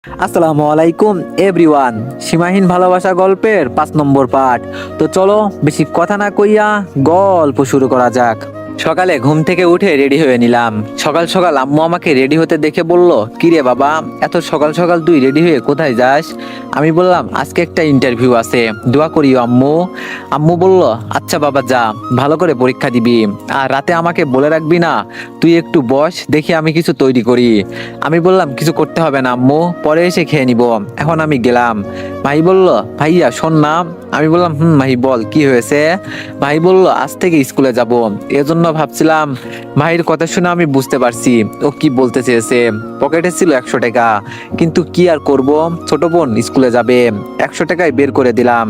আসসালামু আলাইকুম এভরিওয়ান। সীমাহীন ভালোবাসা গল্পের 5 নম্বর পার্ট। তো চলো বেশি কথা না কইয়া গল্প শুরু করা যাক। সকালে ঘুম থেকে উঠে রেডি হয়ে নিলাম। সকাল সকাল আম্মু আমাকে রেডি হতে দেখে বলল, কিরে বাবা, এত সকাল সকাল তুই রেডি হয়ে কোথায় যাস? আমি বললাম, আজকে একটা ইন্টারভিউ আছে, দোয়া করিও আম্মু। আম্মু বলল, আচ্ছা বাবা যা, ভালো করে পরীক্ষা দিবি, আর রাতে আমাকে বলে রাখবি না। তুই একটু বস, দেখি আমি কিছু তৈরি করি। আমি বললাম, কিছু করতে হবে না আম্মু, পরে এসে খেয়ে নিব, এখন আমি গেলাম। ভাই বলল, ভাইয়া শোন না। আমি বললাম, ভাই বল, কি হয়েছে? ভাই বলল, আজ থেকে স্কুলে যাব, এজন্য ভাবছিলাম। ভাইয়ের কথা শুনে আমি বুঝতে পারছি ও কি বলতে চেয়েছে। পকেটে ছিল 100 টাকা, কিন্তু কি আর করব, ছোট বোন স্কুলে যাবে, 100 টাকায় বের করে দিলাম।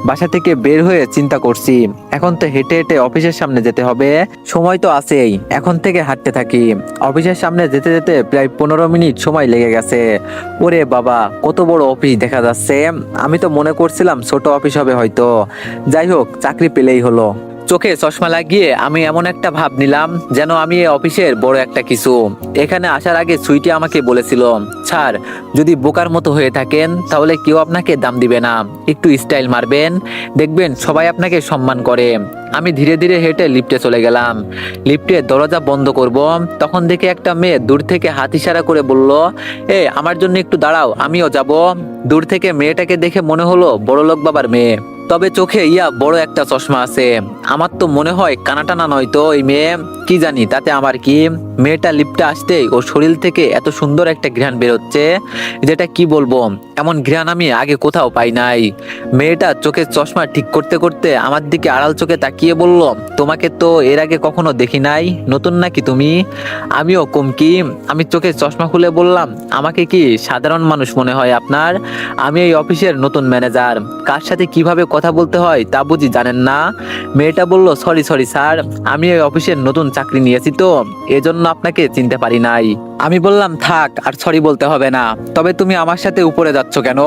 বাসা থেকে বের হয়ে চিন্তা করছি, এখন তো হেঁটে হেঁটে অফিসের সামনে যেতে হবে, সময় তো আছেই, এখন থেকে হাঁটতে থাকি। অফিসের সামনে যেতে যেতে প্রায় 15 মিনিট সময় লেগে গেছে। ওরে বাবা, কত বড় অফিস দেখা যাচ্ছে। আমি তো মনে করছিলাম ছোট অফিস হবে হয়তো। যাই হোক, চাকরি পেলেই হলো। চোখে চশমা লাগিয়ে আমি এমন একটা ভাব নিলাম যেন আমি এই অফিসের বড় একটা কিছু। এখানে আসার আগে সুইটি আমাকে বলেছিল, স্যার, যদি বোকার মতো হয়ে থাকেন তাহলে কেউ আপনাকে দাম দিবে না, একটু স্টাইল মারবেন, দেখবেন সবাই আপনাকে সম্মান করে। আমি ধীরে ধীরে হেঁটে লিফটে চলে গেলাম। লিফটের দরজা বন্ধ করব, তখন দেখে একটা মেয়ে দূর থেকে হাত ইশারা করে বলল, আমার জন্য একটু দাঁড়াও, আমিও যাব। দূর থেকে মেয়েটাকে দেখে মনে হলো বড়লোক বাবার মেয়ে, তবে চোখে বড় একটা চশমা আছে। আমার তো মনে হয় কানাটানা নয়তো ওই মেয়ে, কি জানি তাতে আমার কি। মেয়েটা লিফটে আসতেই ওর শরীর থেকে এত সুন্দর একটা ঘ্রাণ বেরোচ্ছে, যেটা কি বলবো, এমন ঘ্রাণ আমি আগে কোথাও পাই নাই। মেয়েটা চোখের চশমা ঠিক করতে করতে আমার দিকে আড়াল চোখে তাকিয়ে বলল, তোমাকে তো এর আগে কখনো দেখি নাই, নতুন নাকি তুমি? আমিও কমকি, আমি চোখের চশমা খুলে বললাম, আমাকে কি সাধারণ মানুষ মনে হয় আপনার? আমি এই অফিসের নতুন ম্যানেজার, কার সাথে কিভাবে কথা বলতে হয় তা বুঝি জানেন না? মেয়েটা বলল, সরি সরি স্যার, আমি এই অফিসের নতুন চাকরি নিয়েছি তো এজন্য আপনাকে চিনতে পারি নাই। আমি বললাম, থাক, আর সরি বলতে হবে না, তবে তুমি আমার সাথে উপরে যাচ্ছ কেন?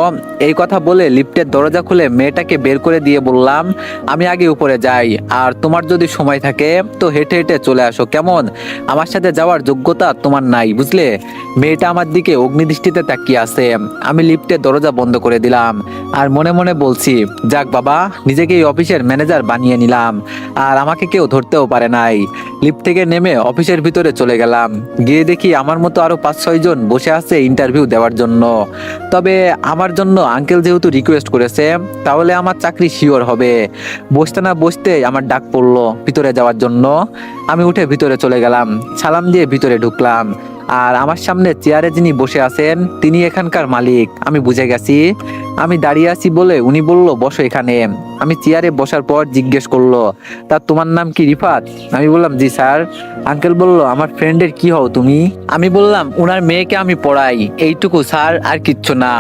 এই কথা বলে লিফটের দরজা খুলে মেয়েটাকে বের করে দিয়ে বললাম, আমি আগে উপরে যাই, আর তোমার যদি সময় থাকে তো হেঁটে হেঁটে চলে আসো, কেমন? আমার সাথে যাওয়ার যোগ্যতা তোমার নাই, বুঝলে? মেয়েটা আমার দিকে অগ্নিদৃষ্টিতে তাকিয়ে আছে। আমি লিফটের দরজা বন্ধ করে দিলাম, আর মনে মনে বলছি, যাক বাবা, নিজেকে এই অফিসের ম্যানেজার বানিয়ে নিলাম, আর আমাকে কেউ ধরতেও পারে নাই। লিফট থেকে নেমে অফিসের ভিতরে চলে গেলাম। গিয়ে দেখি আমার মতো আরো 5-6 জন বসে আছে ইন্টারভিউ দেওয়ার জন্য। তবে আমার জন্য আঙ্কেল যেহেতু রিকোয়েস্ট করেছে, তাহলে আমার চাকরি শিওর হবে। বসতে না বসতে আমার ডাক পড়লো ভিতরে যাওয়ার জন্য। আমি উঠে ভিতরে চলে গেলাম, সালাম দিয়ে ভিতরে ঢুকলাম। আর আমার সামনে চেয়ারে যিনি বসে আছেন তিনি এখানকার মালিক, আমি বুঝে গেছি। আমি দাঁড়িয়ে আছি বলে উনি বলল, বসো এখানে। আমি চেয়ারে বসার পর জিজ্ঞেস করলো, তা তোমার নাম কি রিফাত? আমি বললাম, জি স্যার। আঙ্কেল বলল, আমার ফ্রেন্ডের কি হও তুমি? আমি বললাম, উনার মেয়েকে আমি পড়াই, এইটুকু স্যার, আর কিচ্ছু না।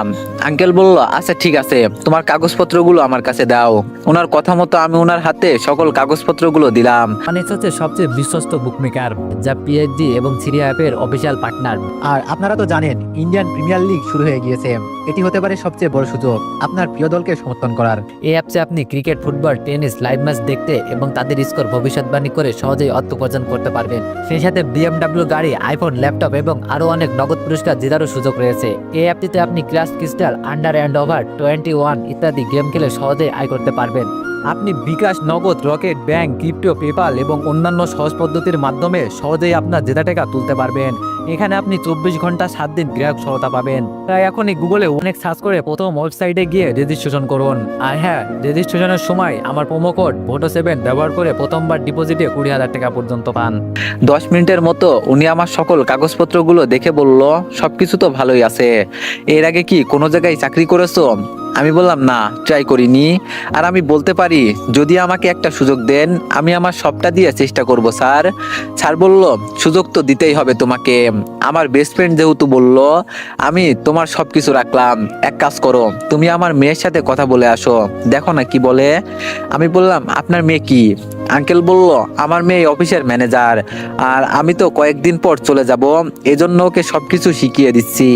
আঙ্কেল বলল, আচ্ছা ঠিক আছে, তোমার কাগজপত্রগুলো আমার কাছে দাও। ওনার কথা মতো আমি ওনার হাতে সকল কাগজপত্রগুলো দিলাম। মানেজ হচ্ছে সবচেয়ে বিশ্বস্ত বুকমেকার, যা পিএইচডি এবং সিরিয়া অ্যাপের অফিসিয়াল পার্টনার। আর আপনারা তো জানেন ইন্ডিয়ান প্রিমিয়ার লিগ শুরু হয়ে গিয়েছে, এটি হতে পারে সবচেয়ে বড় সুযোগ আপনার প্রিয় দলকে সমর্থন করার। এই অ্যাপসে আপনি cricket, football, tennis live match দেখতে এবং তাদের স্কোর ভবিষ্যৎবাণী করে সহজেই অর্থ উপার্জন করতে পারবেন। সেই সাথে বিএমডব্লিউ গাড়ি, আইফোন, ল্যাপটপ এবং আরও অনেক নগদ পুরস্কার জেতারও সুযোগ রয়েছে। এই অ্যাপটিতে আপনি crash crystal, under and over 21 ইত্যাদি গেম খেলে সহজেই আয় করতে পারবেন। আপনি বিকাশ, নগদ, রকেট, ব্যাংক, ক্রিপ্টো, পেপাল এবং অন্যান্য সহজ পদ্ধতির মাধ্যমে সহজেই আপনার জেতা টাকা তুলতে পারবেন। এখানে আপনি 24 ঘন্টা 7 দিন গ্রাহক সহায়তা পাবেন। তাই এখনই গুগলে অনেক সার্চ করে প্রথম ওয়েবসাইটে গিয়ে রেজিস্ট্রেশন করুন। আর হ্যাঁ, রেজিস্ট্রেশনের সময় আমার প্রোমো কোড VOTO7 ব্যবহার করে প্রথমবার ডিপোজিটে 20,000 টাকা পর্যন্ত পান। 10 মিনিটের মতো উনি আমার সকল কাগজপত্রগুলো দেখে বলল, সবকিছু তো ভালোই আছে, এর আগে কি কোনো জায়গায় চাকরি করেছো? আমি বললাম, না, ট্রাই করিনি। আর আমি বলতে পারি, যদি আমাকে একটা সুযোগ দেন আমি আমার সবটা দিয়ে চেষ্টা করব স্যার। স্যার বলল, সুযোগ তো দিতেই হবে তোমাকে, আমার বেস্ট ফ্রেন্ড যেহেতু বলল, আমি তোমার সবকিছু রাখলাম। এক কাজ করো, তুমি আমার মেয়ের সাথে কথা বলে আসো, দেখো না কি বলে। আমি বললাম, আপনার মেয়ে কি? আঙ্কেল বলল, আমার মেয়ে অফিসের ম্যানেজার, আর আমি তো কয়েকদিন পর চলে যাব, এজন্য ওকে সবকিছু শিখিয়ে দিচ্ছি।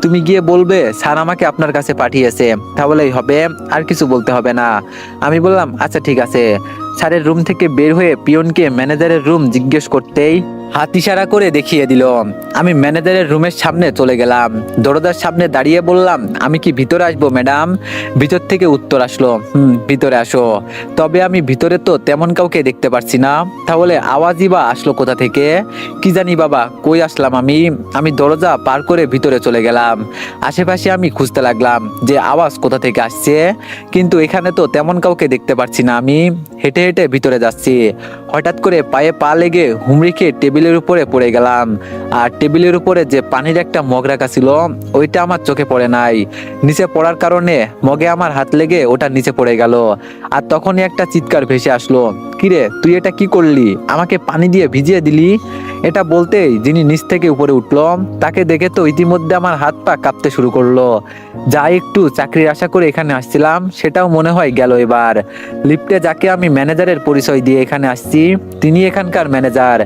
তুমি গিয়ে বলবে স্যার আমাকে আপনার কাছে পাঠিয়েছে, তাহলেই হবে, আর কিছু বলতে হবে না। আমি বললাম, আচ্ছা ঠিক আছে। স্যারের রুম থেকে বের হয়ে পিয়নকে ম্যানেজারের রুম জিজ্ঞেস করতেই হাত ইশারা করে দেখিয়ে দিল। আমি ম্যানেজারের রুমের সামনে চলে গেলাম, দরজার সামনে দাঁড়িয়ে বললাম, আমি কি ভিতরে আসবো ম্যাডাম? ভিতর থেকে উত্তর আসলো, ভিতরে আসো। তবে আমি ভিতরে তো তেমন কাউকে দেখতে পারছি না, তাহলে আওয়াজই বা আসলো কোথা থেকে? কি জানি বাবা, কই আসলাম আমি? আমি দরজা পার করে ভিতরে চলে গেলাম। আশেপাশে আমি খুঁজতে লাগলাম যে আওয়াজ কোথা থেকে আসছে, কিন্তু এখানে তো তেমন কাউকে দেখতে পারছি না। আমি হেঁটে হেঁটে ভিতরে যাচ্ছি, হঠাৎ করে পায়ে পা লেগে হুমড়ি খেয়ে টেবিলের উপরে পড়ে গেলাম। আর টেবিলের উপরে যে পানির একটা মগ রাখা ছিল, ওইটা আমার চোখে পড়ে নাই। নিচে পড়ার কারণে মগে আমার হাত লেগে ওটা নিচে পড়ে গেল। আর তখনই একটা চিৎকার ভেসে আসলো, কিরে তুই এটা কি করলি? আমাকে পানি দিয়ে ভিজিয়ে দিলি? এটা বলতেই যিনি নিচ থেকে উপরে উঠলো, তাকে দেখে তো ইতিমধ্যে আমার হাত পা কাঁপতে শুরু করলো। যা একটু চাকরির আশা করে এখানে আসছিলাম, সেটাও মনে হয় গেল এবার। লিফটে যাকে আমি ম্যানেজারের পরিচয় দিয়ে এখানে আসছি, তিনি এখানকার ম্যানেজার।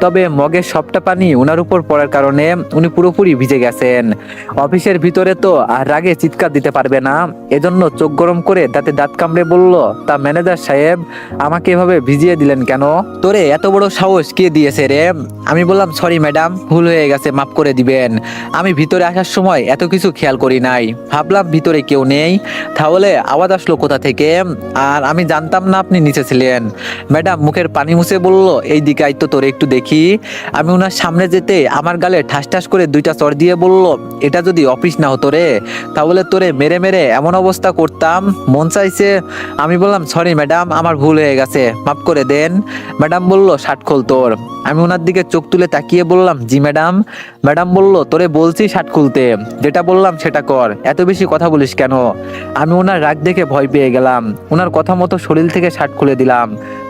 তবে মগের সবটা পানি ওনার উপর পড়ার কারণে উনি পুরোপুরি ভিজে গেছেন। অফিসের ভিতরে তো আর রাগে চিৎকার দিতে পারবে না, এজন্য চোখ গরম করে দাঁতে দাঁত কামড়ে বলল, তা ম্যানেজার সাহেব, আমাকে এভাবে ভিজিয়ে দিলেন কেন? তোরে এত বড় সাহস কে দিয়েছে রে? আমি বললাম, সরি ম্যাডাম, ভুল হয়ে গেছে, মাফ করে দিবেন। আমি ভিতরে আসার সময় এত কিছু খেয়াল করি নাই, ভাবলাম ভিতরে কেউ নেই, তাহলে আওয়াজ আসলো কোথা থেকে? আর আমি জানতাম না আপনি নিচে ছিলেন। ম্যাডাম মুখের পানি মুছে বলল, এই দিকে আয় তো, তোরে একটু দেখি। আমি ওনার সামনে যেতে আমার গালে ঠাস ঠাস করে দুইটা চড় দিয়ে বলল, এটা যদি অফিস না হতো রে, তাহলে তোরে মেরে মেরে এমন অবস্থা করতাম, মন চাইছে। আমি বললাম, সরি ম্যাডাম, আমার ভুল হয়ে গেছে, মাফ করে দেন। ম্যাডাম বলল, শার্ট খোল তোর। আমি ওনার দিকে চোখ তুলে তাকিয়ে বললাম, জি ম্যাডাম। ম্যাডাম বলল, তোরে বলছি শার্ট খুলতে, যেটা বললাম সেটা কর, এত বেশি কথা বলিস কেন? আমি ওনার রাগ দেখে ভয় পেয়ে গেলাম, ওনার কথা মতো শরীর থেকে শার্ট খুলে দিলাম।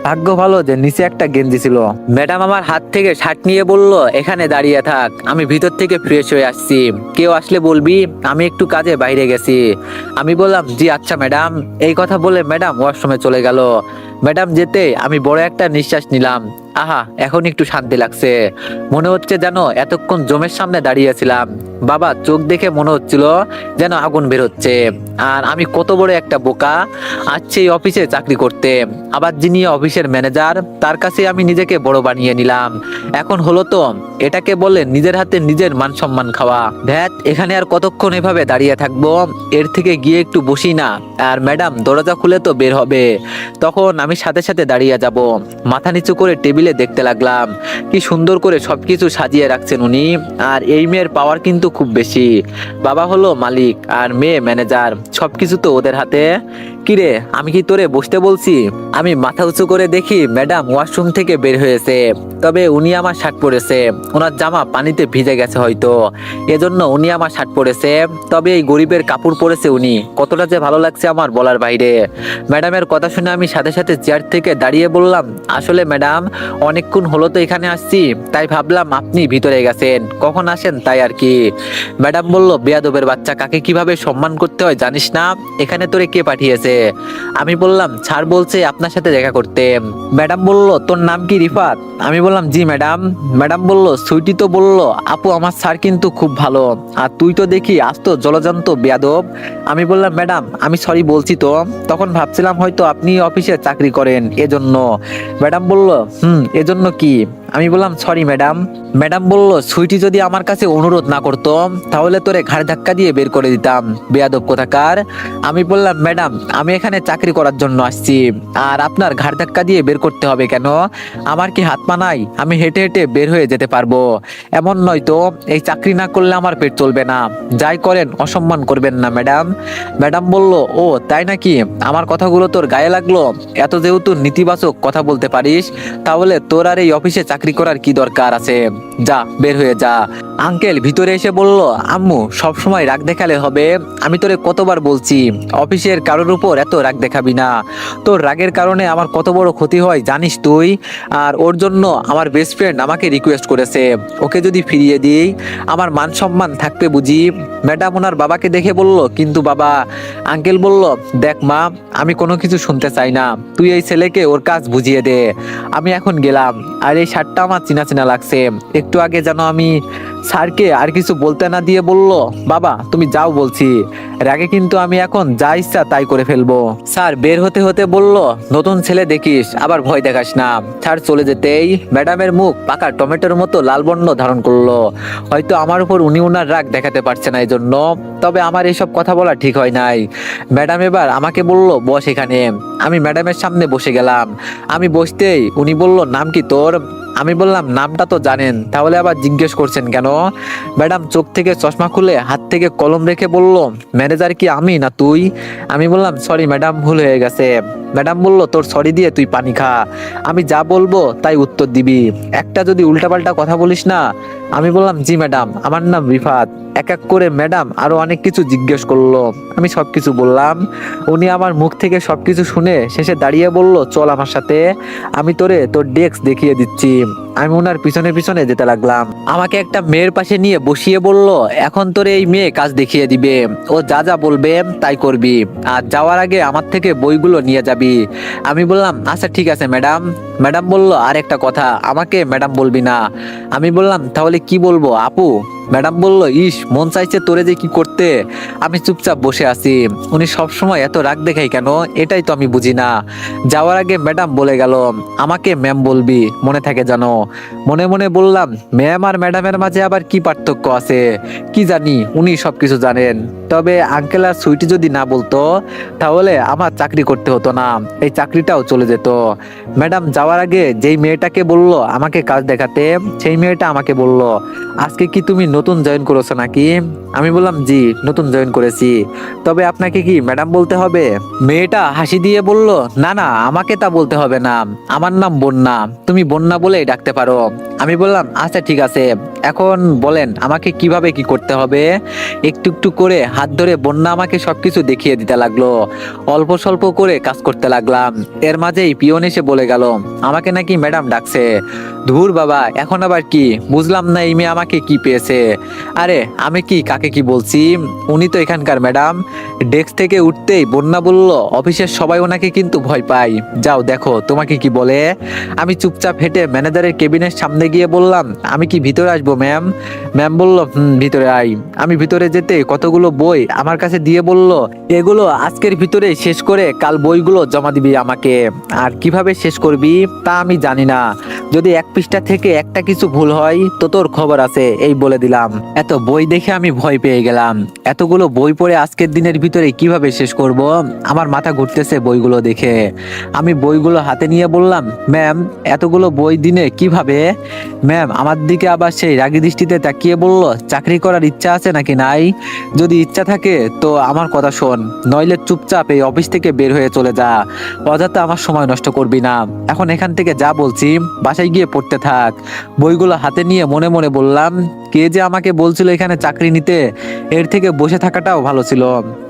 ভাগ্য ভালো যে নিচে একটা গেঞ্জি ছিল। ম্যাডাম আমার হাত থেকে শার্ট নিয়ে বলল, এখানে দাঁড়িয়ে থাক, আমি ভিতর থেকে ফ্রেশ হয়ে আসছি, কেউ আসলে বলবি আমি একটু কাজে বাইরে গেছি। আমি বললাম, জি আচ্ছা ম্যাডাম। এই কথা বলে ম্যাডাম ওয়াশরুমে চলে গেল। ম্যাডাম যেতে আমি বড় একটা নিঃশ্বাস নিলাম। আহা, এখন একটু শান্তি লাগছে। মনে হচ্ছে যেন এতক্ষণ জমের সামনে দাঁড়িয়েছিলাম। বাবা চোখ দেখে মনে হচ্ছিল যেন আগুন বেরোচ্ছে। আর আমি কত বড় একটা বোকা, আসছে এই অফিসে চাকরি করতে, আবার যিনি অফিসের ম্যানেজার, তার কাছে আমি নিজেকে বড় বানিয়ে নিলাম। এখন হলো তো, এটাকে বলে নিজের হাতে নিজের মান সম্মান খাওয়া। ভ্যাট, এখানে আর কতক্ষণ এভাবে দাঁড়িয়ে থাকবো? এর থেকে গিয়ে একটু বসি না। আর ম্যাডাম দরজা খুলে তো বের হবে, তখন আমি সাথে সাথে দাঁড়িয়ে যাব। মাথা নিচু করে টেবিলে দেখতে লাগলাম, কি সুন্দর করে সবকিছু সাজিয়ে রাখছেন উনি। আর এই মেয়ের পাওয়ার কিন্তু খুব বেশি। বাবা হলো মালিক আর মেয়ে ম্যানেজার, সবকিছু তো ওদের হাতে। কিরে, আমি কি তোরে বসতে বলছি? আমি মাথা উঁচু করে দেখি ম্যাডাম ওয়াশরুম থেকে বের হয়েছে। তবে উনি আমার শার্ট পরেছে, ওনার জামা পানিতে ভিজে গেছে হয়তো, এজন্য উনি আমার শার্ট পরেছে। তবে এই গরিবের কাপড় পরেছে উনি, কতটা যে ভালো লাগছে আমার বলার বাইরে। ম্যাডামের কথা শুনে আমি সাথে সাথে চেয়ার থেকে দাঁড়িয়ে বললাম, আসলে ম্যাডাম অনেকক্ষণ হলো তো এখানে আসছি, তাই ভাবলাম আপনি ভিতরে গেছেন, কখন আসেন তাই আর কি। ম্যাডাম বলল, বেয়াদবের বাচ্চা, কাকে কিভাবে সম্মান করতে হয় জানিস না? এখানে তোরে কে পাঠিয়েছে? আমি বললাম, স্যার বলছে আপনার সাথে দেখা করতে। ম্যাডাম বলল, তোর নাম কি রিফাত? আমি বললাম, জি ম্যাডাম। ম্যাডাম বলল, সুইটি তো বলল, আপু আমার স্যার কিন্তু খুব ভালো, আর তুই তো দেখি আস্ত জলজান্ত বেয়াদব। আমি বললাম, ম্যাডাম আমি সরি বলছি তো, তখন ভাবছিলাম হয়তো আপনি অফিসে চাকরি করেন এজন্য। ম্যাডাম বলল, এজন্য কি? আমি বললাম, সরি ম্যাডাম। ম্যাডাম বলল, সুইটি যদি আমার কাছে অনুরোধ না করতো, তাহলে তোরে ঘাড় ধাক্কা দিয়ে বের করে দিতাম, বেয়াদব কোথাকার। আমি বললাম, ম্যাডাম আমি এখানে চাকরি করার জন্য আসছি, আর আপনার ঘাড় ধাক্কা দিয়ে বের করতে হবে কেন? আমার কি হাত পা নাই? আমি হেঁটে হেঁটে বের হয়ে যেতে পারবো। এমন নয় তো, এই চাকরি না করলে আমার পেট চলবে না। যাই করেন অসম্মান করবেন না ম্যাডাম। ম্যাডাম বলল, ও তাই নাকি? আমার কথাগুলো তোর গায়ে লাগলো? এত যেহেতু নেতিবাচক কথা বলতে পারিস, তাহলে তোর আর এই অফিসে চাকরি করার কি দরকার আছে? যা, বের হয়ে যা। আঙ্কেল ভিতরে এসে বলল, আম্মু সব সময় রাগ দেখালে হবে? আমি তোরে কতবার বলছি অফিসের কারোর উপর এত রাগ দেখাবি না। তোর রাগের কারণে আমার কত বড় ক্ষতি হয় জানিস তুই? আর ওর জন্য আমার বেস্ট ফ্রেন্ড আমাকে রিকোয়েস্ট করেছে, ওকে যদি ফিরিয়ে দিই আমার মান সম্মান থাকবে বুঝি? ম্যাডাম ওনার বাবাকে দেখে বলল, কিন্তু বাবা। আঙ্কেল বলল, দেখ মা, আমি কোনো কিছু শুনতে চাই না, তুই এই ছেলেকে ওর কাজ বুঝিয়ে দে। আমি এখন গেলাম। আর এই শার্টটা আমার চিনা চিনা লাগছে, একটু আগে যেন আমি স্যারকে আর কিছু বলতে না দিয়ে বলল, বাবা তুমি যাও বলছি, রাগে কিন্তু আমি এখন যা ইচ্ছা তাই করে ফেলবো। স্যার বের হতে হতে বলল, নতুন ছেলে দেখিস আবার ভয় দেখাস না। স্যার চলে যেতেই ম্যাডামের মুখ পাকা টমেটোর মতো লাল বর্ণ ধারণ করলো। হয়তো আমার উপর উনি ওনার রাগ দেখাতে পারছে না এই জন্য, তবে আমার এইসব কথা বলা ঠিক হয় নাই। ম্যাডাম এবার আমাকে বলল, বস এখানে। আমি ম্যাডামের সামনে বসে গেলাম। আমি বসতেই উনি বলল, নাম কি তোর? আমি বললাম, নামটা তো জানেন, তাহলে আবার জিজ্ঞেস করছেন কেন? ম্যাডাম চোখ থেকে চশমা খুলে হাত থেকে কলম রেখে বলল, ম্যানেজার কি আমি না তুই? আমি বললাম, সরি ম্যাডাম, ভুল হয়ে গেছে। ম্যাডাম বলল, তোর সরি দিয়ে তুই পানি খা, আমি যা বলবো তাই উত্তর দিবি, একটা যদি উল্টাপাল্টা কথা বলিস না। আমি বললাম, জি ম্যাডাম, আমার নাম রিফাত। এক এক করে ম্যাডাম আরো অনেক কিছু জিজ্ঞেস করলো। আমি সবকিছু বললাম। উনি আমার মুখ থেকে সবকিছু শুনে শেষে দাঁড়িয়ে বলল, চল আমার সাথে, আমি তোরে তোর ডেস্ক দেখিয়ে দিচ্ছি। আমি ওনার পিছনে পিছনে যেতে লাগলাম। আমাকে একটা মেয়ের পাশে নিয়ে বসিয়ে বলল, এখন তোরে এই মেয়ে কাজ দেখিয়ে দিবে, ও যা যা বলবে তাই করবি, আর যাওয়ার আগে আমার থেকে বইগুলো নিয়ে যাবি। আমি বললাম, আচ্ছা ঠিক আছে ম্যাডাম। ম্যাডাম বলল, আর একটা কথা, আমাকে ম্যাডাম বলবি না। আমি বললাম, তাহলে কি বলবো আপু? ম্যাডাম বলল, ইস, মন চাইছে তোরে যে কি করতে। আমি চুপচাপ বসে আছি। উনি সবসময় এত রাগ দেখাই কেন, এটাই তো আমি বুঝি না। যাওয়ার আগে ম্যাডাম বলে গেল, আমাকে ম্যাম বলবি, মনে থাকে জানো। মনে মনে বললাম, ম্যাম আর ম্যাডামের মাঝে আবার কি পার্থক্য আছে? কি জানি, উনি সবকিছু জানেন। তবে আঙ্কেল আর সুইটি যদি না বলতো, তাহলে আমার চাকরি করতে হতো না, এই চাকরিটাও চলে যেত। ম্যাডাম যাওয়ার আগে যেই মেয়েটাকে বলল আমাকে কাজ দেখাতে, সেই মেয়েটা আমাকে বলল, আজকে কি তুমি নতুন জয়েন করেছো নাকি? আমি বললাম, জি, নতুন জয়েন করেছি। তবে আপনাকে কি ম্যাডাম বলতে হবে? মেয়েটা হাসি দিয়ে বলল, না না, আমাকে তা বলতে হবে না, আমার নাম বন্যা, তুমি বন্যা বলেই ডাকতে পারো। আমি বললাম, আচ্ছা ঠিক আছে, এখন বলেন আমাকে কিভাবে কি করতে হবে। একটু একটু করে হাত ধরে বন্যা আমাকে সবকিছু দেখিয়ে দিতে লাগলো। অল্প স্বল্প করে কাজ করতে লাগলাম। এর মাঝেই পিয়ন এসে বলে গেল, আমাকে নাকি ম্যাডাম ডাকছে। ধুর বাবা, এখন আবার কি? বুঝলাম না এই মেয়ে আমাকে কি পেয়েছে। আরে আমি কি কাকে কি বলছি? উনি তো এখানকার ম্যাডাম। ডেস্ক থেকে উঠতেই বন্যা বলল, অফিসের সবাই ওনাকে কিন্তু ভয় পায়, যাও দেখো তোমাকে কি বলে। আমি চুপচাপ হেঁটে ম্যানেজারের কেবিনের সামনে গিয়ে বললাম, আমি কি ভিতরে আসবো ম্যাম? ম্যাম বলল, ভিতরে আই। আমি ভিতরে যেতে কতগুলো বই আমার কাছে দিয়ে বলল, এগুলো আজকের ভিতরে শেষ করে কাল বইগুলো জমা দিবি আমাকে। আর কিভাবে শেষ করবি তা আমি জানি না, যদি এক পৃষ্ঠা থেকে একটা কিছু ভুল হয় তো তোর খবর আছে, এই বলে দিলাম। এত বই দেখে আমি ভয় পেয়ে গেলাম। এতগুলো বই পড়ে আজকের দিনের ভিতরে কিভাবে শেষ করব? আমার মাথা ঘুরতেছে বইগুলো দেখে। আমি বইগুলো হাতে নিয়ে বললাম, ম্যাম এতগুলো বই দিনে কিভাবে? ম্যাম আমার দিকে আবার সেই রাগী দৃষ্টিতে তাকিয়ে বলল, চাকরি করার ইচ্ছা আছে নাকি নাই? যদি ইচ্ছা থাকে তো আমার কথা শোন, নইলে চুপচাপ এই অফিস থেকে বের হয়ে চলে যা, অযথা আমার সময় নষ্ট করবি না। এখন এখান থেকে যা বলছি, বাসায় গিয়ে পড়তে থাক। বইগুলো হাতে নিয়ে মনে মনে বললাম, কে যে আমাকে বলছিল এখানে চাকরি নিতে, এর থেকে বসে থাকাটাও ভালো ছিল।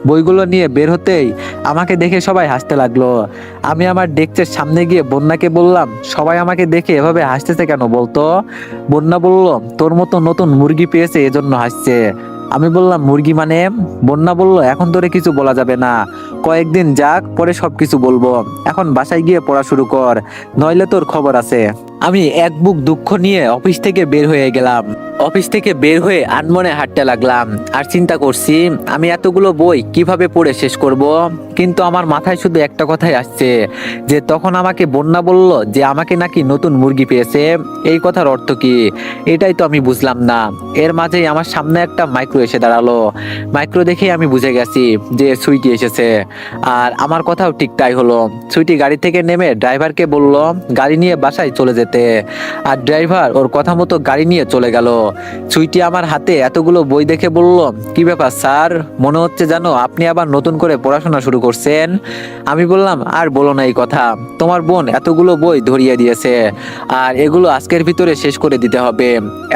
বইগুলো নিয়ে বের হতেই আমাকে দেখে সবাই হাসতে লাগলো। আমি আমার ডেস্কের সামনে গিয়ে বন্যাকে বললাম, সবাই আমাকে দেখে এভাবে হাসতেছে কেন বলতো? বন্যা বলল, তোর মতো নতুন মুরগি পেয়েছে এজন্য হাসছে। আমি বললাম, মুরগি মানে? বন্যা বলল, এখন তোরে কিছু বলা যাবে না, কয়েকদিন যাক, পরে সবকিছু বলবো। এখন বাসায় গিয়ে পড়া শুরু কর, নইলে তোর খবর আছে। আমি এক বুক দুঃখ নিয়ে অফিস থেকে বের হয়ে গেলাম। অফিস থেকে বের হয়ে আনমনে হাঁটতে লাগলাম। আর চিন্তা করছি, আমি এতগুলো বই কিভাবে পড়ে শেষ করব। কিন্তু আমার মাথায় শুধু একটা কথাই আসছে, যে তখন আমাকে বন্যা বলল যে আমাকে নাকি নতুন মুরগি পেয়েছে, এই কথার অর্থ কি? এটাই তো আমি বুঝলাম না। এর মাঝেই আমার সামনে একটা মাইক্রো এসে দাঁড়ালো। মাইক্রো দেখেই আমি বুঝে গেছি যে সুইটি এসেছে। আর আমার কথাও ঠিক তাই হলো। সুইটি গাড়ি থেকে নেমে ড্রাইভারকে বলল গাড়ি নিয়ে বাসায় চলে যেতে। আর ড্রাইভার ওর কথা মতো গাড়ি নিয়ে চলে গেল। সুইটি আমার হাতে এতগুলো বই দেখে বলল, কি ব্যাপার স্যার, মনে হচ্ছে জানো আপনি আবার নতুন করে পড়াশোনা শুরু করছেন। আমি বললাম, আর বলো না এই কথা, তোমার বোন এতগুলো বই ধরিয়ে দিয়েছে, আর এগুলো আজকের ভিতরে শেষ করে দিতে হবে।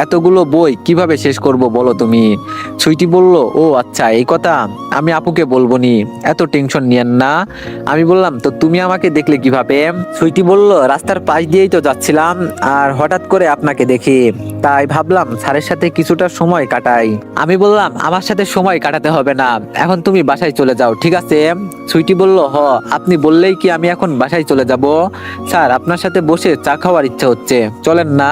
এতগুলো বই কিভাবে শেষ করব বলো তুমি? সুইটি বলল, ও আচ্ছা এই কথা, আমি আপুকে বলবো নি, এত টেনশন নিয়েন না। আমি বললাম, তো তুমি আমাকে দেখলে কিভাবে? সুইটি বলল, রাস্তার পাশ দিয়েই তো যাচ্ছিলাম, আর হঠাৎ করে আপনাকে দেখি, তাই ভাবলাম স্যারের সাথে কিছুটা সময় কাটাই। আমি বললাম, আমার সাথে সময় কাটাতে হবে না, এখন তুমি বাসায় চলে যাও, ঠিক আছে? সুইটি বলল, আপনি বললেই কি আমি এখন বাসায় চলে যাব? স্যার আপনার সাথে বসে চা খাওয়ার ইচ্ছা হচ্ছে, চলেন না?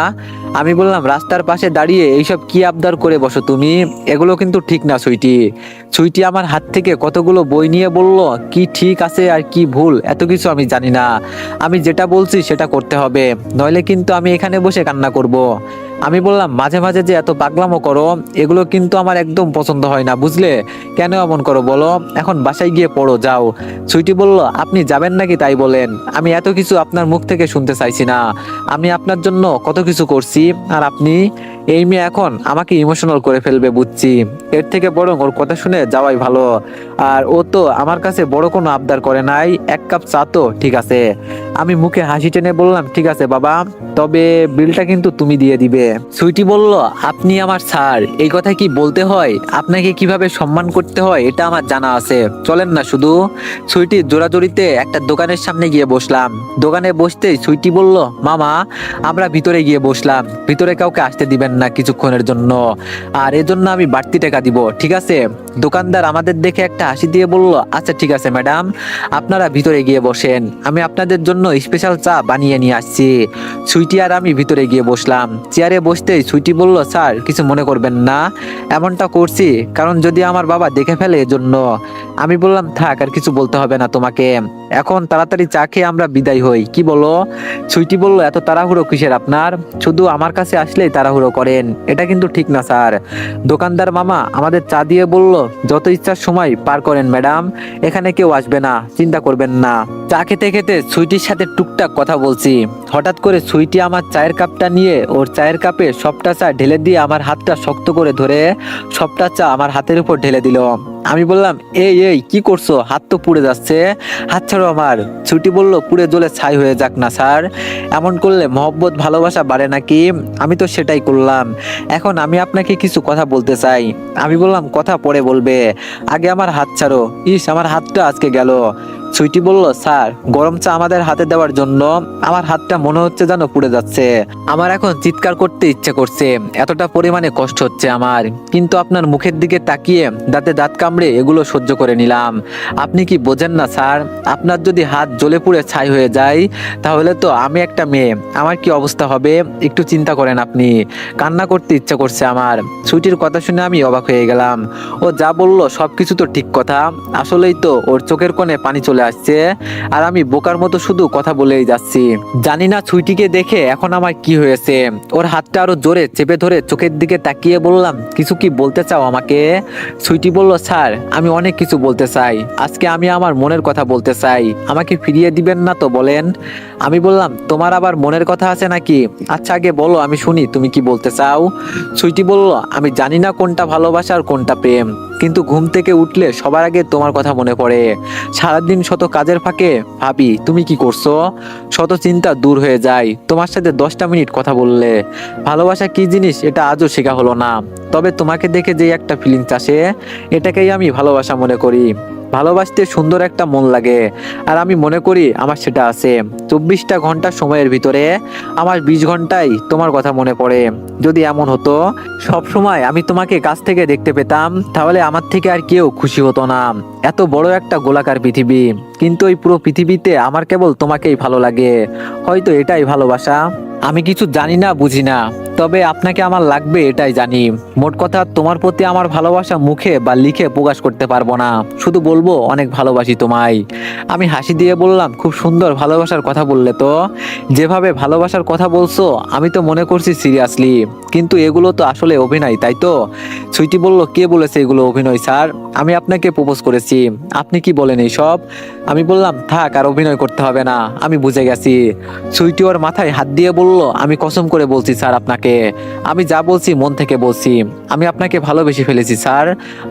আমি বললাম রাস্তার পাশে দাঁড়িয়ে এইসব কি আবদার করে বসো তুমি, এগুলো কিন্তু ঠিক না সুইটি। সুইটি আমার হাত থেকে কতগুলো বই নিয়ে বলল, কি ঠিক আছে আর কি ভুল এত কিছু আমি জানি না, আমি যেটা বলছি সেটা করতে হবে, নইলে কিন্তু আমি এখানে বসে কান্না করব। আমি বললাম মাঝে মাঝে যে এত পাগলামো করো এগুলো কিন্তু আমার একদম পছন্দ হয় না, বুঝলে? কেন এমন করো বলো, এখন বাসায় গিয়ে পড়ো যাও। সুইটি বলল, আপনি যাবেন নাকি তাই বলেন, আমি এত কিছু আপনার মুখ থেকে শুনতে চাইছি না, আমি আপনার জন্য কত কিছু করছি, আর আপনি এই মেয়ে এখন আমাকে ইমোশনাল করে ফেলবে বুঝছি, এর থেকে বরং ওর কথা শুনে যাওয়াই ভালো। আর ও তো আমার কাছে বড় কোনো আবদার করে নাই, এক কাপ চা তো ঠিক আছে। আমি মুখে হাসি টেনে বললাম, ঠিক আছে বাবা, তবে বিলটা কিন্তু তুমি দিয়ে দিবে। সুইটি বলল, আপনি আমার স্যার, এই কথা কি বলতে হয়? আপনাকে কিভাবে সম্মান করতে হয় এটা আমার জানা আছে, চলেন না শুধু। সুইটি জোরাজোরিতে একটা দোকানের সামনে গিয়ে বসলাম। দোকানে বসতেই সুইটি বলল, মামা আমরা ভিতরে গিয়ে বসলাম, ভিতরে কাউকে আসতে দিবেন না কিছুক্ষণের জন্য, আর এজন্য আমি বাড়তি টাকা দিব, ঠিক আছে? দোকানদার আমাদের দেখে একটা হাসি দিয়ে বলল, আচ্ছা ঠিক আছে ম্যাডাম, আপনারা ভিতরে গিয়ে বসেন, আমি আপনাদের জন্য স্পেশাল চা বানিয়ে নিয়ে আসছি। সুইটি আর আমি ভিতরে গিয়ে বসলাম। চেয়ারে বসতেই সুইটি বলল, স্যার কিছু মনে করবেন না, এমনটা করছি কারণ যদি আমার বাবা দেখে ফেলে এজন্য। আমি বললাম, থাক আর কিছু বলতে হবে না তোমাকে, এখন তাড়াতাড়ি চা খেয়ে আমরা বিদায় হই, কি বলো? সুইটি বলল, এত তাড়াহুড়ো কিসের আপনার, শুধু আমার কাছে আসলেই তাড়াহুড়ো করেন, এটা কিন্তু ঠিক না স্যার। দোকানদার মামা আমাদের চা দিয়ে বলল, যত ইচ্ছার সময় পার করেন ম্যাডাম, এখানে কেউ আসবে না, চিন্তা করবেন না। চা খেতে খেতে সুইটির সাথে টুকটাক কথা বলছি, হঠাৎ করে সুইটি আমার চায়ের কাপটা নিয়ে ওর চায়ের কাপে সবটা চা ঢেলে দিয়ে আমার হাতটা শক্ত করে ধরে সবটা চা আমার হাতের উপর ঢেলে দিল। আমি বললাম, এই এই কি করছো, হাত তো পুড়ে যাচ্ছে, হাত ছাড়ো আমার। ছুটি বলল, পুড়ে জ্বলে ছাই হয়ে যাক না স্যার, এমন করলে মহব্বত ভালোবাসা বাড়ে নাকি? আমি তো সেটাই করলাম, এখন আমি আপনাকে কিছু কথা বলতে চাই। আমি বললাম, কথা পরে বলবে, আগে আমার হাত ছাড়ো। ইস, আমার হাতটা আজকে গেল। সুইটি বলল, স্যার গরম চা আমাদের হাতে দেওয়ার জন্য আমার হাতটা মনে হচ্ছে যেন পুড়ে যাচ্ছে, আমার এখন চিৎকার করতে ইচ্ছে করছে, এতটা পরিমাণে কষ্ট হচ্ছে আমার, কিন্তু আপনার মুখের দিকে তাকিয়ে দাঁতে দাঁত কামড়ে এগুলো সহ্য করে নিলাম। আপনি কি বোঝেন না স্যার, আপনার যদি হাত জ্বলে পুড়ে ছাই হয়ে যায় তাহলে তো আমি একটা মেয়ে, আমার কি অবস্থা হবে একটু চিন্তা করেন আপনি। কান্না করতে ইচ্ছে করছে আমার। সুইটির কথা শুনে আমি অবাক হয়ে গেলাম, ও যা বললো সবকিছু তো ঠিক কথা, আসলেই তো ওর চোখের কোণে পানি চলে আসছে, আর আমি বোকার মতো শুধু কথা বলেই যাচ্ছি। জানি না সুইটিকে দেখে এখন আমার কি হয়েছে, ওর হাতটা আরো জোরে চেপে ধরে চোখের দিকে তাকিয়ে বললাম, কিছু কি বলতে চাও আমাকে? সুইটি বলল, স্যার আমি অনেক কিছু বলতে চাই, আজকে আমি আমার মনের কথা বলতে চাই, আমাকে ফিরিয়ে দিবেন না তো বলেন? আমি বললাম, তোমার আবার মনের কথা আছে নাকি? আচ্ছা আগে বলো, আমি শুনি তুমি কি বলতে চাও। সুইটি বলল, আমি জানি না কোনটা ভালোবাসা আর কোনটা প্রেম, কিন্তু ঘুম থেকে উঠলে সবার আগে তোমার কথা মনে পড়ে, সারাদিন শত কাজের ফাঁকে ভাবি তুমি কি করছো, শত চিন্তা দূর হয়ে যায় তোমার সাথে 10টা মিনিট কথা বললে। ভালোবাসা কি জিনিস এটা আজও শেখা হলো না, তবে তোমাকে দেখে যে একটা ফিলিংস আসে এটাকেই আমি ভালোবাসা মনে করি। ভালোবাসতে সুন্দর একটা মন লাগে, আর আমি মনে করি আমার সেটা আছে। 24টা ঘন্টা সময়ের ভিতরে আমার 20 ঘন্টায় তোমার কথা মনে পড়ে। যদি এমন হতো সব সময় আমি তোমাকে কাছ থেকে দেখতে পেতাম তাহলে আমার থেকে আর কেউ খুশি হতো না। এত বড় একটা গোলাকার পৃথিবী, কিন্তু এই পুরো পৃথিবীতে আমার কেবল তোমাকেই ভালো লাগে, হয়তো এটাই ভালোবাসা। আমি কিছু জানি না বুঝি না, তবে আপনাকে আমার লাগবে এটাই জানি। মোট কথা তোমার প্রতি আমার ভালোবাসা মুখে বা লিখে প্রকাশ করতে পারবো না, শুধু বলবো অনেক ভালোবাসি তোমায়। আমি হাসি দিয়ে বললাম, খুব সুন্দর ভালোবাসার কথা বললে তো, যেভাবে ভালোবাসার কথা বলছো আমি তো মনে করছি সিরিয়াসলি, কিন্তু এগুলো তো আসলে অভিনয় তাই তো? সুইটি বলল, কে বলেছে এগুলো অভিনয় স্যার, আমি আপনাকে প্রপোজ করেছি, আপনি কি বলেন এইসব? আমি বললাম, থাক আর অভিনয় করতে হবে না, আমি বুঝে গেছি। সুইটি ওর মাথায় হাত দিয়ে বলল, আমি কসম করে বলছি স্যার আপনাকে, আমি যা বলছি মন থেকে বলছি, আমি আপনাকে ভালোবেসে ফেলেছি স্যার,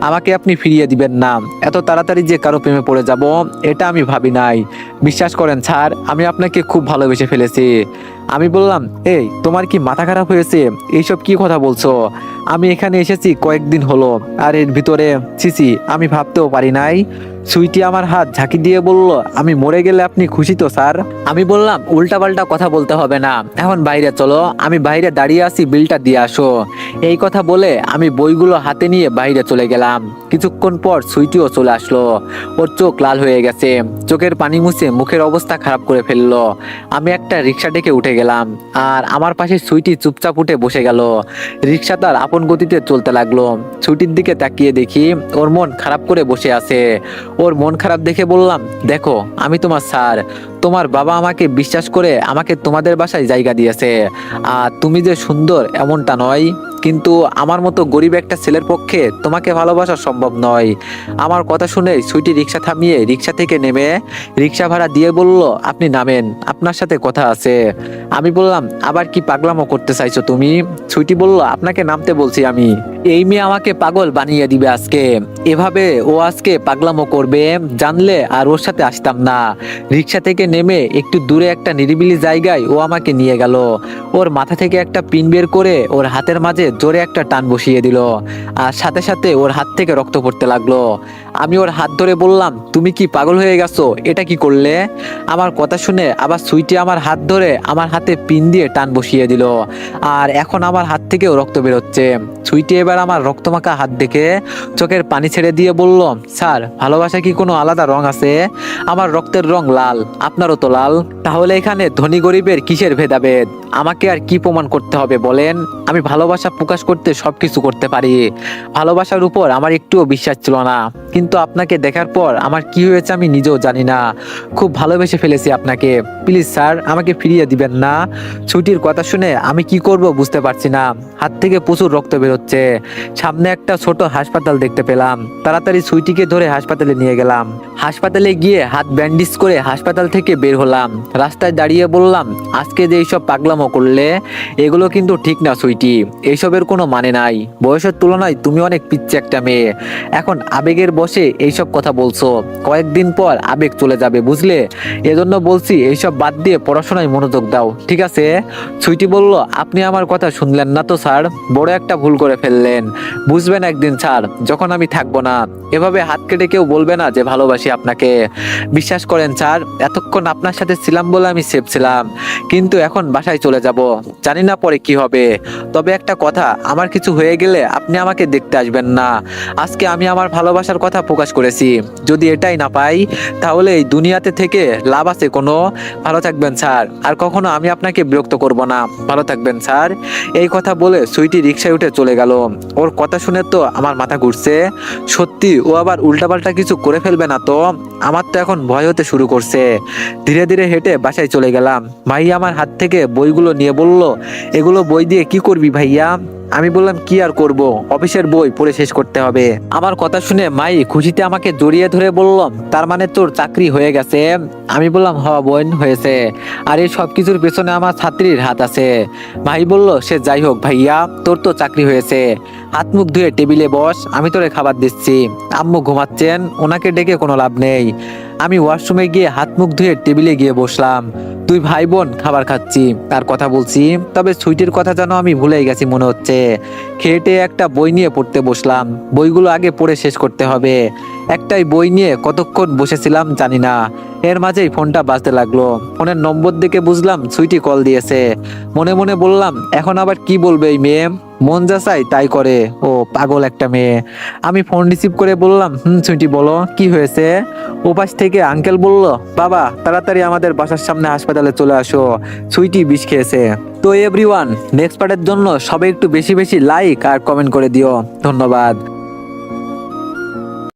আমাকে আপনি ফিরিয়ে দিবেন না। এত তাড়াতাড়ি যে কারো প্রেমে পড়ে যাব এটা আমি ভাবি নাই, বিশ্বাস করেন স্যার, আমি আপনাকে খুব ভালোবেসে ফেলেছি। আমি বললাম, এই তোমার কি মাথা খারাপ হয়েছে, এইসব কি কথা বলছো? আমি এখানে এসেছি কয়েকদিন হলো, আর এর ভিতরে ছিছি আমি ভাবতেও পারি নাই। সুইটি আমার হাত ঝাঁকি দিয়ে বলল, আমি মরে গেলে আপনি খুশি তো স্যার? আমি বললাম, উল্টাপাল্টা কথা বলতে হবে না, এখন বাইরে চলো, আমি বাইরে দাঁড়িয়ে আছি, বিলটা দিয়ে আসো। এই কথা বলে আমি বইগুলো হাতে নিয়ে বাইরে চলে গেলাম। কিছুক্ষণ পর সুইটিও চলে আসলো, ওর চোখ লাল হয়ে গেছে, চোখের পানি মুছে মুখের অবস্থা খারাপ করে ফেললো। আমি একটা রিক্সা ডেকে উঠে গেলাম। গেলাম। আর আমার পাশে সুইটি চুপচাপ উঠে বসে গেল। রিক্সা তার আপন গতিতে চলতে লাগলো। সুইটির দিকে তাকিয়ে দেখি ওর মন খারাপ করে বসে আছে। ওর মন খারাপ দেখে বললাম, দেখো আমি তোমার স্যার, তোমার বাবা আমাকে বিশ্বাস করে আমাকে তোমাদের বাসায় জায়গা দিয়েছে। আর তুমি যে সুন্দর এমনটা নয়, কিন্তু আমার মতো গরিব একটা ছেলের পক্ষে তোমাকে ভালোবাসা সম্ভব নয়। আমার কথা শুনে সুইটি রিক্সা থামিয়ে রিক্সা থেকে নেমে রিক্সা ভাড়া দিয়ে বলল, আপনি নামেন, আপনার সাথে কথা আছে। আমি বললাম, আবার কি পাগলামো করতে চাইছো তুমি? সুইটি বলল, আপনাকে নামতে বলছি আমি। এই মেয়ে আমাকে পাগল বানিয়ে দিবে আজকে। এভাবে ও আজকে পাগলামো করবে জানলে আর ওর সাথে আসতাম না। রিক্সা থেকে নেমে একটু দূরে একটা নিরিবিলি জায়গায় ও আমাকে নিয়ে গেল। ওর মাথা থেকে একটা পিন বের করে ওর হাতের মাঝে জোরে একটা টান বসিয়ে দিল। আর সাথে সাথে ওর হাত থেকে রক্ত পড়তে লাগলো। আমি ওর হাত ধরে বললাম, তুমি কি পাগল হয়ে গেছো? এটা কি করলে? আমার কথা শুনে আবার সুইটি আমার হাত ধরে আমার হাতে পিন দিয়ে টান বসিয়ে দিল। আর এখন আমার হাত থেকেও রক্ত বেরোচ্ছে। সুইটি এবার আমার রক্তমাখা হাত দেখে চোখের পানি ছেড়ে দিয়ে বলল, স্যার ভালোবাসা কি কোনো আলাদা রং আছে? আমার রক্তের রং লাল, আপনারও তো লাল। তাহলে এখানে ধনী গরিবের কিসের ভেদাভেদ? আমাকে আর কি প্রমাণ করতে হবে বলেন? আমি ভালোবাসা প্রকাশ করতে সবকিছু করতে পারি। ভালোবাসার উপর আমার একটুও বিশ্বাস ছিল না, কিন্তু আপনাকে দেখার পর আমার কি হয়েছে আমি নিজেও জানি না। খুব ভালোবেসে ফেলেছি আপনাকে। প্লিজ স্যার, আমাকে ফিরিয়ে দিবেন না। ছুটির কথা শুনে আমি কি করব বুঝতে পারছি না। হাত থেকে প্রচুর রক্ত বেরোচ্ছে। সামনে একটা ছোট হাসপাতাল দেখতে পেলাম। তাড়াতাড়ি সুইটিকে ধরে হাসপাতালে নিয়ে গেলাম। হাসপাতালে গিয়ে হাত ব্যান্ডেজ করে হাসপাতাল থেকে বের হলাম। রাস্তায় দাঁড়িয়ে বললাম, আজকে যে এইসব পাগলামো করলে এগুলো কিন্তু ঠিক না সুইটি, এইসবের কোনো মানে নাই। বয়সের তুলনায় তুমি অনেক পিচ্ছি একটা মেয়ে। এখন আবেগের বশে এইসব কথা বলছো, কয়েকদিন পর আবেগ চলে যাবে বুঝলে। এজন্য বলছি এইসব বাদ দিয়ে পড়াশোনায় মনোযোগ দাও, ঠিক আছে? সুইটি বলল, আপনি আমার কথা শুনলেন না তো স্যার, বড় একটা ভুল করে ফেললেন। বুঝবেন একদিন স্যার, যখন আমি থাকবো না। এভাবে হাত কেটে কেউ বলবে না যে ভালোবাসি আপনাকে। বিশ্বাস করেন স্যার, এতক্ষণ আপনার সাথে ছিলাম বলে আমি সেফ ছিলাম, কিন্তু এখন বাসায় চলে যাব। জানি না পরে কি হবে। তবে একটা কথা, আমার কিছু হয়ে গেলে আপনি আমাকে দেখতে আসবেন না। আজকে আমি আমার ভালোবাসার কথা প্রকাশ করেছি। যদি এটাই না পাই তাহলে এই দুনিয়াতে থেকে লাভ আছে কোনো? ভালো থাকবেন স্যার, আর কখনো আমি আপনাকে বিরক্ত করব না। ভালো থাকবেন স্যার। এই কথা বলে সুইটি রিক্সায় উঠে চলে গেল। ওর কথা শুনে তো আমার মাথা ঘুরছে। সত্যি ও আবার উল্টাপাল্টা কিছু করে ফেলবে না তো? আমার তো এখন ভয় হতে শুরু করছে। ধীরে ধীরে হেঁটে বাসায় চলে গেলাম। ভাইয়া আমার হাত থেকে বইগুলো নিয়ে বলল, এগুলো বই দিয়ে কি করবি ভাইয়া? আমি বললাম, কি আর করব, অফিসের বই পড়ে শেষ করতে হবে। আমার কথা শুনে মাই খুশিতে আমাকে জড়িয়ে ধরে বলল, তার মানে তোর চাকরি হয়ে গেছে? আমি বললাম, হ বোন, হয়েছে। আর এই সব কিছুর পেছনে আমার ছাত্রীর হাত আছে। ভাই বলল, সে যাই হোক ভাইয়া, তোর তো চাকরি হয়েছে। হাত মুখ ধুয়ে টেবিলে বস, আমি তোরে খাবার দিচ্ছি। আম্মু ঘুমাচ্ছেন, ওনাকে ডেকে কোনো লাভ নেই। আমি ওয়াশরুমে গিয়ে হাত মুখ ধুয়ে টেবিলে গিয়ে বসলাম। দুই ভাই বোন খাবার খাচ্ছি, তার কথা বলছি। তবে সুইটির কথা যেন আমি ভুলেই গেছি মনে হচ্ছে। খেটে একটা বই নিয়ে পড়তে বসলাম। বইগুলো আগে পড়ে শেষ করতে হবে। একটাই বই নিয়ে কতক্ষণ বসেছিলাম জানি না। এর মাঝেই ফোনটা বাজতে লাগলো। ফোনের নম্বর দেখে বুঝলাম সুইটি কল দিয়েছে। মনে মনে বললাম, এখন আবার কি বলবে এই মেয়ে? মন যা চাই তাই করে, ও পাগল একটা মেয়ে। আমি ফোন রিসিভ করে বললাম, সুইটি বলো, কি হয়েছে? ওপাশ থেকে আঙ্কেল বলল, বাবা তাড়াতাড়ি আমাদের বাসার সামনে হাসপাতালে চলে আসো, সুইটি বিষ খেয়েছে। তো এভরিওয়ান, নেক্সট পার্টের জন্য সবাই একটু বেশি বেশি লাইক আর কমেন্ট করে দিও। ধন্যবাদ।